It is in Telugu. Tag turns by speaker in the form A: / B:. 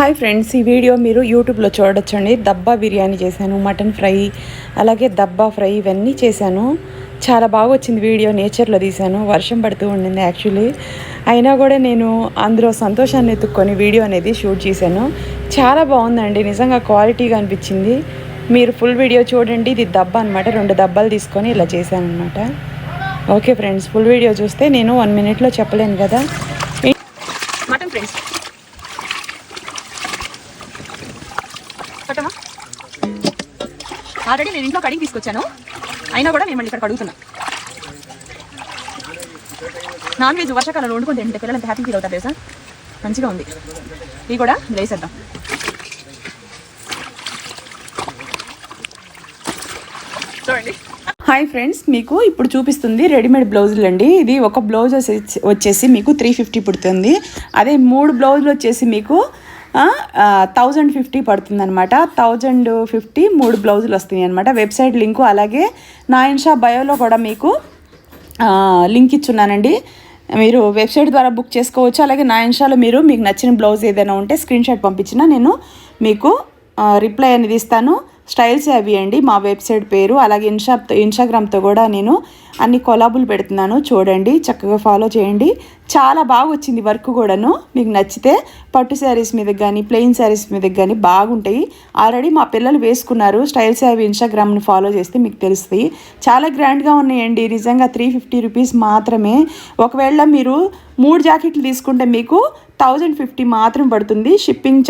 A: హాయ్ ఫ్రెండ్స్, ఈ వీడియో మీరు యూట్యూబ్లో చూడొచ్చండి. దబ్బా బిర్యానీ చేశాను, మటన్ ఫ్రై, అలాగే దబ్బా ఫ్రై ఇవన్నీ చేశాను. చాలా బాగా వచ్చింది వీడియో. నేచర్లో తీశాను, వర్షం పడుతూ ఉండింది యాక్చువల్లీ. అయినా కూడా నేను అందులో సంతోషాన్ని ఎత్తుక్కొని వీడియో అనేది షూట్ చేశాను. చాలా బాగుందండి, నిజంగా క్వాలిటీగా అనిపించింది. మీరు ఫుల్ వీడియో చూడండి. ఇది దబ్బా అనమాట. 2 దబ్బాలు తీసుకొని ఇలా చేశాను అనమాట. ఓకే ఫ్రెండ్స్, ఫుల్ వీడియో చూస్తే నేను 1 మినిట్లో చెప్పలేను కదా. మటన్ ఫ్రెండ్స్ ఆల్రెడీ నేను ఇంట్లో కడిగి తీసుకొచ్చాను, అయినా కూడా నేను మళ్ళీ ఇక్కడ కడుగుతున్నా. నాన్ వెజ్ వర్షాకాలంలో వండుకొని తింటే పిల్లలు ఎంత హ్యాపీ ఫీల్ అవుతారు తెలుసా. మంచిగా ఉంది. ఇవి కూడా వేసేద్దాం. చూడండి. హాయ్ ఫ్రెండ్స్, మీకు ఇప్పుడు చూపిస్తుంది రెడీమేడ్ బ్లౌజులు అండి. ఇది ఒక బ్లౌజ్ వచ్చేసి మీకు 350 పుడుతుంది. అదే 3 బ్లౌజులు వచ్చేసి మీకు 1050 పడుతుంది అనమాట. 1050 3 బ్లౌజులు వస్తాయి అనమాట. వెబ్సైట్ లింకు అలాగే నా ఇన్షా బయోలో కూడా మీకు లింక్ ఇచ్చున్నానండి. మీరు వెబ్సైట్ ద్వారా బుక్ చేసుకోవచ్చు. అలాగే నా ఇన్షాలో మీకు నచ్చిన బ్లౌజ్ ఏదైనా ఉంటే స్క్రీన్ షాట్ పంపించినా నేను మీకు రిప్లై అనేది ఇస్తాను. స్టైల్స్ అవి అండి మా వెబ్సైట్ పేరు. అలాగే ఇన్స్టాగ్రామ్తో కూడా నేను అన్ని కొలాబులు పెడుతున్నాను, చూడండి, చక్కగా ఫాలో చేయండి. చాలా బాగా వచ్చింది వర్క్ కూడాను. మీకు నచ్చితే పట్టు శారీస్ మీద కానీ ప్లెయిన్ శారీస్ మీద కానీ బాగుంటాయి. ఆల్రెడీ మా పిల్లలు వేసుకున్నారు. స్టైల్స్ అవి ఇన్స్టాగ్రామ్ని ఫాలో చేస్తే మీకు తెలుస్తాయి. చాలా గ్రాండ్గా ఉన్నాయండి. నిజంగా 350 రూపీస్ మాత్రమే. ఒకవేళ మీరు 3 జాకెట్లు తీసుకుంటే మీకు 1050 మాత్రం పడుతుంది. షిప్పింగ్